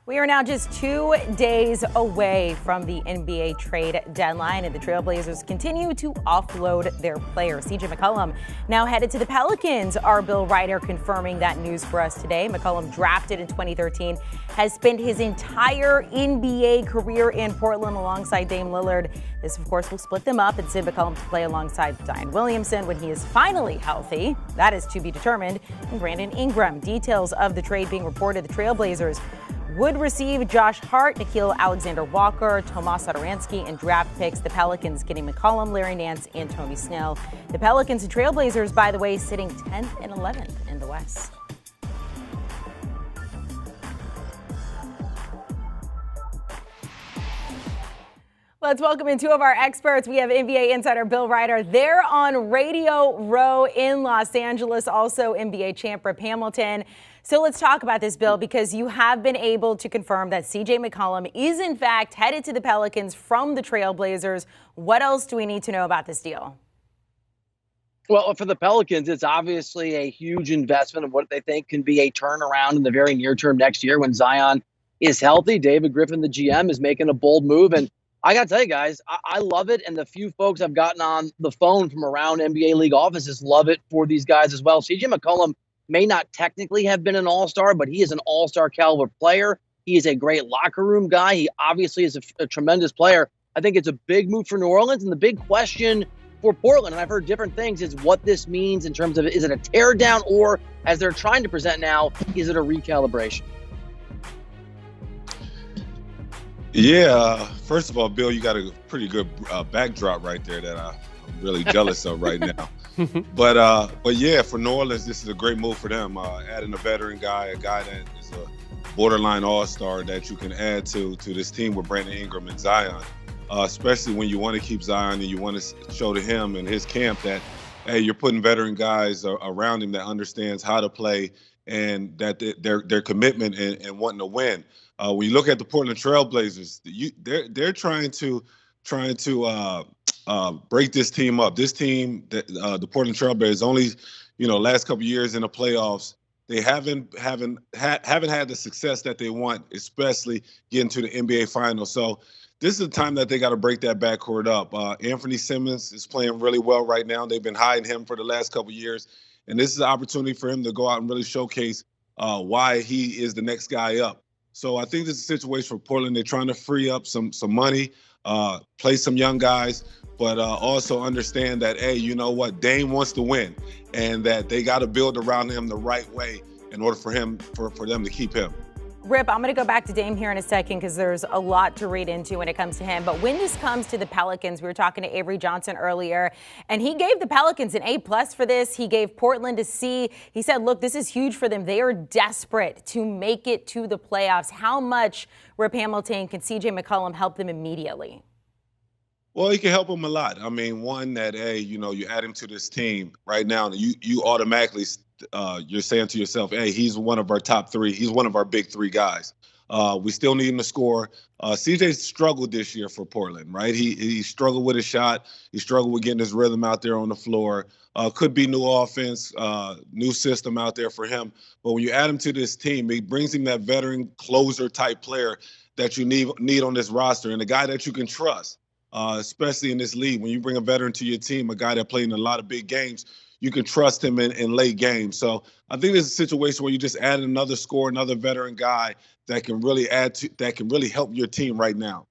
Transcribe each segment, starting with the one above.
We are now just 2 days away from the NBA trade deadline, and the Trailblazers continue to offload their players. CJ McCollum now headed to the Pelicans. Our Bill Reiter confirming that news for us today. McCollum, drafted in 2013, has spent his entire NBA career in Portland alongside Dame Lillard. This, of course, will split them up and send McCollum to play alongside Zion Williamson when he is finally healthy. That is to be determined. And Brandon Ingram. Details of the trade being reported. The Trailblazers would receive Josh Hart, Nickeil Alexander-Walker, Tomas Satoransky, and draft picks. The Pelicans getting McCollum, Larry Nance, and Tony Snell. The Pelicans and Trailblazers, by the way, sitting 10th and 11th in the West. Let's welcome in two of our experts. We have NBA insider Bill Reiter. They're on Radio Row in Los Angeles, also NBA champ Rip Hamilton. So let's talk about this, Bill, because you have been able to confirm that CJ McCollum is, in fact, headed to the Pelicans from the Trailblazers. What else do we need to know about this deal? Well, for the Pelicans, it's obviously a huge investment of what they think can be a turnaround in the very near term next year when Zion is healthy. David Griffin, the GM, is making a bold move. And I got to tell you guys, I love it. And the few folks I've gotten on the phone from around NBA league offices love it for these guys as well. CJ McCollum may not technically have been an all-star, but he is an all-star caliber player. He is a great locker room guy. He obviously is a tremendous player. I think it's a big move for New Orleans. And the big question for Portland, and I've heard different things, is what this means in terms of, is it a tear down, or as they're trying to present now, is it a recalibration? Yeah, first of all, Bill, you got a pretty good backdrop right there that I'm really jealous of right now. But yeah, for New Orleans, this is a great move for them. Adding a veteran guy, a guy that is a borderline all-star that you can add to this team with Brandon Ingram and Zion, especially when you want to keep Zion and you want to show to him and his camp that, hey, you're putting veteran guys around him that understands how to play and that their commitment and wanting to win. When you look at the Portland Trailblazers, they're trying to break this team up. This team, the Portland Trailblazers, only last couple of years in the playoffs, they haven't had the success that they want, especially getting to the NBA Finals. So this is the time that they got to break that backcourt up. Anthony Simmons is playing really well right now. They've been hiding him for the last couple of years, and this is an opportunity for him to go out and really showcase why he is the next guy up. So I think this is a situation for Portland. They're trying to free up some money, play some young guys, but also understand that, hey, you know what, Dame wants to win, and that they got to build around him the right way in order for them to keep him. Rip, I'm going to go back to Dame here in a second because there's a lot to read into when it comes to him. But when this comes to the Pelicans, we were talking to Avery Johnson earlier, and he gave the Pelicans an A+ for this. He gave Portland a C. He said, look, this is huge for them. They are desperate to make it to the playoffs. How much, Rip Hamilton, can CJ McCollum help them immediately? Well, he can help them a lot. I mean, one, that, hey, you add him to this team right now, you automatically you're saying to yourself, hey, he's one of our top three. He's one of our big three guys. We still need him to score. CJ struggled this year for Portland, right? He struggled with his shot. He struggled with getting his rhythm out there on the floor. Could be new offense, new system out there for him. But when you add him to this team, he brings him that veteran closer type player that you need on this roster, and a guy that you can trust, especially in this league. When you bring a veteran to your team, a guy that played in a lot of big games, you can trust him in late games. So I think there's a situation where you just add another scorer, another veteran guy that can really help your team right now.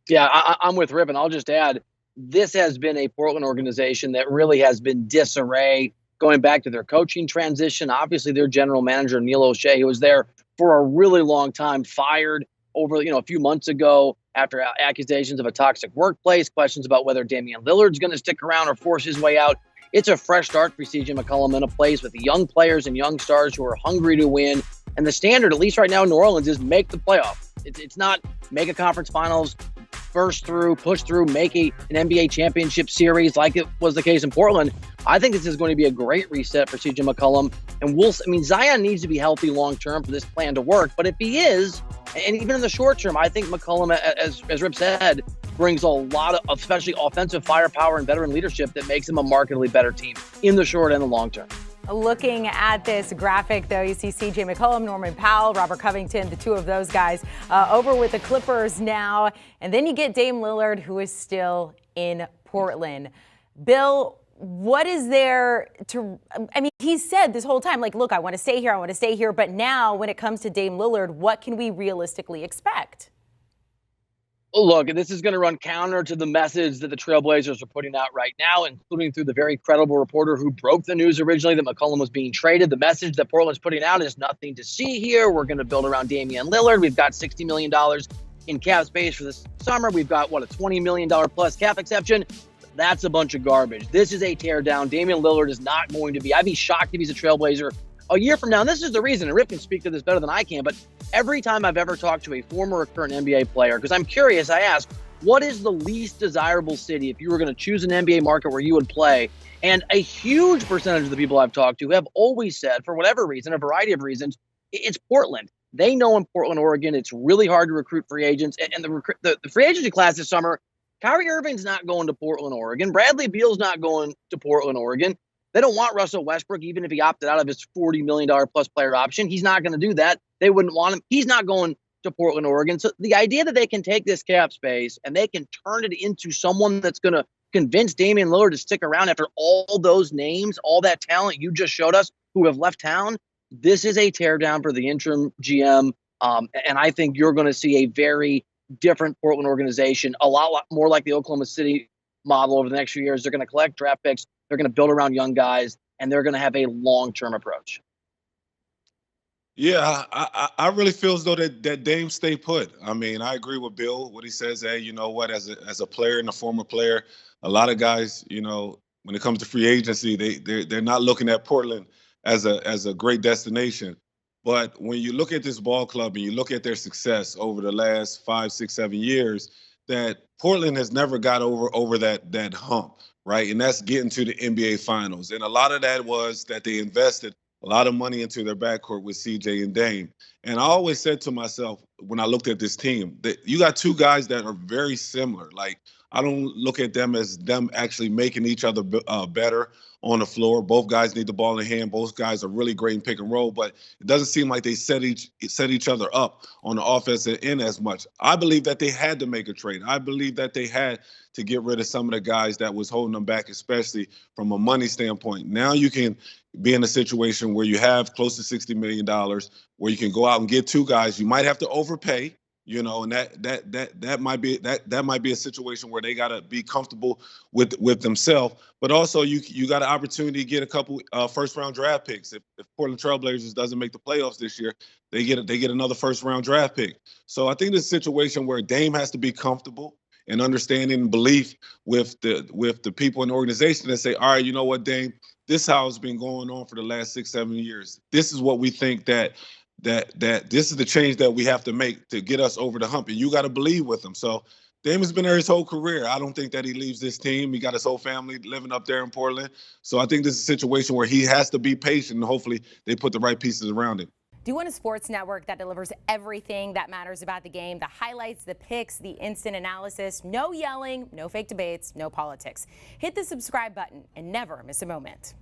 Yeah, I'm with Rip, and I'll just add, this has been a Portland organization that really has been disarray going back to their coaching transition. Obviously, their general manager, Neil O'Shea, who was there for a really long time, fired over a few months ago after accusations of a toxic workplace, questions about whether Damian Lillard's going to stick around or force his way out. It's a fresh start for CJ McCollum in a place with young players and young stars who are hungry to win. And the standard, at least right now in New Orleans, is make the playoff. It's not make a conference finals, burst through, push through, make an NBA championship series like it was the case in Portland. I think this is going to be a great reset for CJ McCollum. And Zion needs to be healthy long term for this plan to work. But if he is, and even in the short term, I think McCollum, as Rip said, brings a lot of especially offensive firepower and veteran leadership that makes him a markedly better team in the short and the long term. Looking at this graphic, though, you see CJ McCollum, Norman Powell, Robert Covington, the two of those guys over with the Clippers now. And then you get Dame Lillard, who is still in Portland. Bill, what is there to, I mean, he said this whole time, like, look, I want to stay here, I want to stay here. But now when it comes to Dame Lillard, what can we realistically expect? Look, this is going to run counter to the message that the Trailblazers are putting out right now, including through the very credible reporter who broke the news originally that McCollum was being traded. The message that Portland's putting out is nothing to see here. We're going to build around Damian Lillard. We've got $60 million in cap space for this summer. We've got, a $20 million plus cap exception. That's a bunch of garbage. This is a teardown. Damian Lillard is not going to be. I'd be shocked if he's a Trailblazer a year from now. And this is the reason, and Rip can speak to this better than I can, but every time I've ever talked to a former or current NBA player, because I'm curious, I ask, what is the least desirable city if you were going to choose an NBA market where you would play? And a huge percentage of the people I've talked to have always said, for whatever reason, a variety of reasons, it's Portland. They know in Portland, Oregon, it's really hard to recruit free agents. And the free agency class this summer, Kyrie Irving's not going to Portland, Oregon. Bradley Beal's not going to Portland, Oregon. They don't want Russell Westbrook, even if he opted out of his $40 million plus player option. He's not going to do that. They wouldn't want him. He's not going to Portland, Oregon. So the idea that they can take this cap space and they can turn it into someone that's going to convince Damian Lillard to stick around after all those names, all that talent you just showed us who have left town, this is a teardown for the interim GM. And I think you're going to see a very different Portland organization, a lot more like the Oklahoma City model over the next few years. They're going to collect draft picks. They're going to build around young guys, and they're going to have a long-term approach. Yeah, I really feel as though that Dame stay put. I mean, I agree with Bill, what he says. Hey, you know what, as a player and a former player, a lot of guys, when it comes to free agency, they're not looking at Portland as a great destination. But when you look at this ball club and you look at their success over the last 5, 6, 7 years, that Portland has never got over that hump, right? And that's getting to the NBA Finals. And a lot of that was that they invested a lot of money into their backcourt with CJ and Dame. And I always said to myself, when I looked at this team, that you got two guys that are very similar. Like, I don't look at them as them actually making each other better on the floor. Both guys need the ball in hand. Both guys are really great in pick and roll, but it doesn't seem like they set each other up on the offensive end as much. I believe that they had to make a trade. I believe that they had to get rid of some of the guys that was holding them back, especially from a money standpoint. Now you can be in a situation where you have close to $60 million, where you can go out and get two guys. You might have to overpay. And that might be a situation where they gotta be comfortable with themselves. But also you got an opportunity to get a couple first round draft picks. If Portland Trailblazers doesn't make the playoffs this year, they get another first round draft pick. So I think this is a situation where Dame has to be comfortable and understanding and belief with the people in the organization that say, all right, you know what, Dame, this is how it's been going on for the last 6, 7 years. This is what we think that this is the change that we have to make to get us over the hump. And you got to believe with him. So Dame has been there his whole career. I don't think that he leaves this team. He got his whole family living up there in Portland. So I think this is a situation where he has to be patient, and hopefully they put the right pieces around him. Do you want a sports network that delivers everything that matters about the game? The highlights, the picks, the instant analysis, no yelling, no fake debates, no politics. Hit the subscribe button and never miss a moment.